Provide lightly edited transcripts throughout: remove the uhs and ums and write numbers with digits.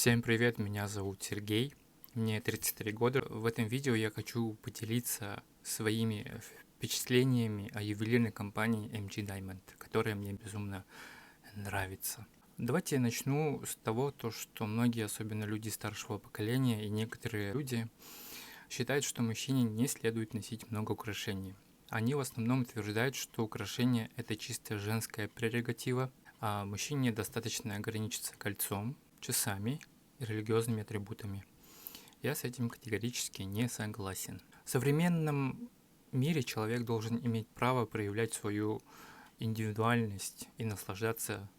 Всем привет, меня зовут Сергей, мне 33 года. В этом видео я хочу поделиться своими впечатлениями о ювелирной компании MG Diamond, которая мне безумно нравится. Давайте я начну с того, что многие, особенно люди старшего поколения и некоторые люди, считают, что мужчине не следует носить много украшений. Они в основном утверждают, что украшения – это чисто женская прерогатива, а мужчине достаточно ограничиться кольцом, часами и религиозными атрибутами. Я с этим категорически не согласен. В современном мире человек должен иметь право проявлять свою индивидуальность и наслаждаться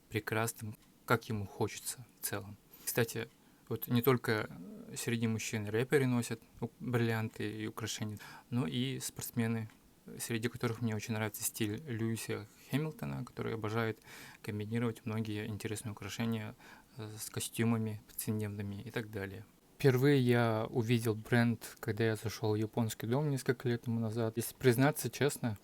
прекрасным, как ему хочется в целом. Кстати, вот не только среди мужчин рэперы носят бриллианты и украшения, но и спортсмены, среди которых мне очень нравится стиль Льюиса Хэмилтона, который обожает комбинировать многие интересные украшения с костюмами повседневными и так далее. Впервые я увидел бренд, когда я зашел в японский дом несколько лет тому назад. Если признаться честно,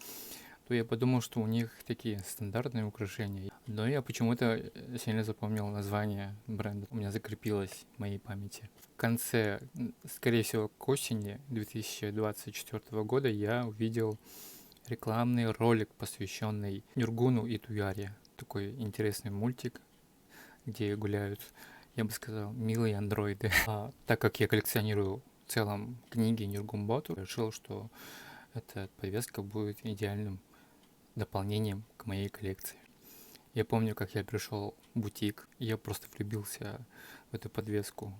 то я подумал, что у них такие стандартные украшения. Но я почему-то сильно запомнил название бренда. У меня закрепилось в моей памяти. В конце, скорее всего, к осени 2024 года я увидел рекламный ролик, посвященный Нюргуну и Туяре. Такой интересный мультик, где гуляют, я бы сказал, милые андроиды. Так как я коллекционирую в целом книги Нюргумботу, решил, что эта подвеска будет идеальным дополнением к моей коллекции. Я помню, как я пришел в бутик, и я просто влюбился в эту подвеску.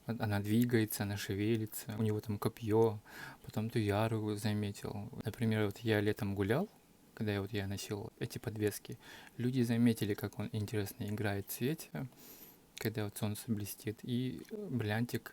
Она двигается, она шевелится, у него там копье, потом туяру заметил. Например, вот я летом гулял, когда я носил эти подвески, люди заметили, как он интересно играет в цвете, когда вот солнце блестит, и бриллиантик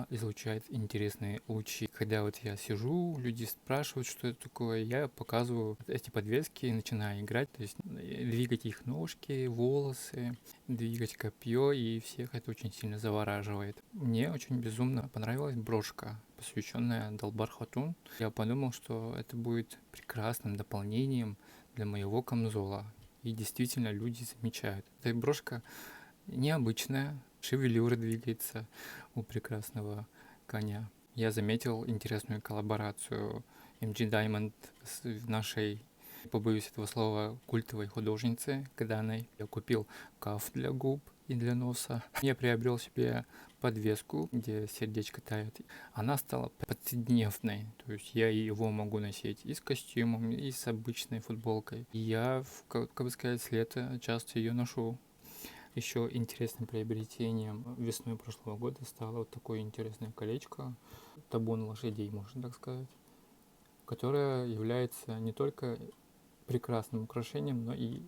излучает интересные лучи. Когда вот я сижу, люди спрашивают, что это такое, я показываю эти подвески и начинаю играть, то есть двигать их ножки, волосы, двигать копье, и всех это очень сильно завораживает. Мне очень безумно понравилась брошка, посвященная Далбар Хатун. Я подумал, что это будет прекрасным дополнением для моего камзола. И действительно люди замечают. Эта брошка необычная, шевелюра двигается у прекрасного коня. Я заметил интересную коллаборацию MG Diamond с нашей, побоюсь этого слова, культовой художницы Каданой. Я купил каф для губ и для носа. Я приобрел себе подвеску, где сердечко тает. Она стала повседневной, то есть я его могу носить и с костюмом, и с обычной футболкой. И я, как бы сказать, с лета часто ее ношу. Еще интересным приобретением весной прошлого года стало вот такое интересное колечко, табун лошадей, можно так сказать, которое является не только прекрасным украшением, но и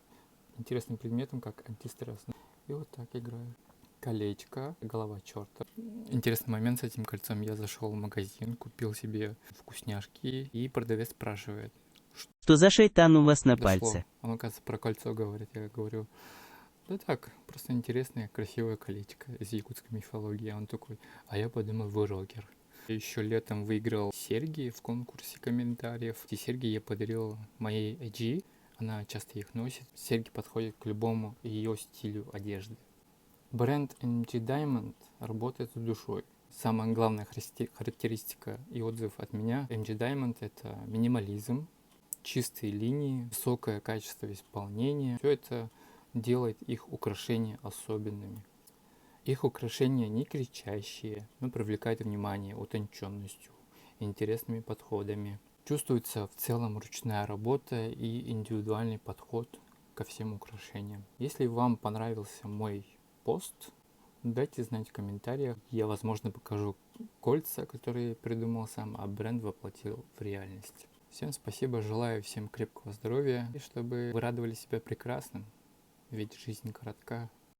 интересным предметом, как антистресс. И вот так играю. Колечко, голова черта. Интересный момент с этим кольцом. Я зашел в магазин, купил себе вкусняшки, и продавец спрашивает, Что за шайтан у вас на дошло. пальце? Он, оказывается, про кольцо говорит. Я говорю, да так, просто интересное, красивое колечко из якутской мифологии. А он такой, а я подумал, вы рокер. Еще летом выиграл серьги в конкурсе комментариев. Эти серьги я подарил моей IG. Она часто их носит. Серьги подходят к любому ее стилю одежды. Бренд MG Diamond работает с душой. Самая главная характеристика и отзыв от меня MG Diamond — это минимализм, чистые линии, высокое качество исполнения. Все это делает их украшения особенными. Их украшения не кричащие, но привлекают внимание утонченностью, интересными подходами. Чувствуется в целом ручная работа и индивидуальный подход ко всем украшениям. Если вам понравился мой пост, дайте знать в комментариях. Я, возможно, покажу кольца, которые придумал сам, а бренд воплотил в реальность. Всем спасибо, желаю всем крепкого здоровья и чтобы вы радовали себя прекрасным, ведь жизнь коротка.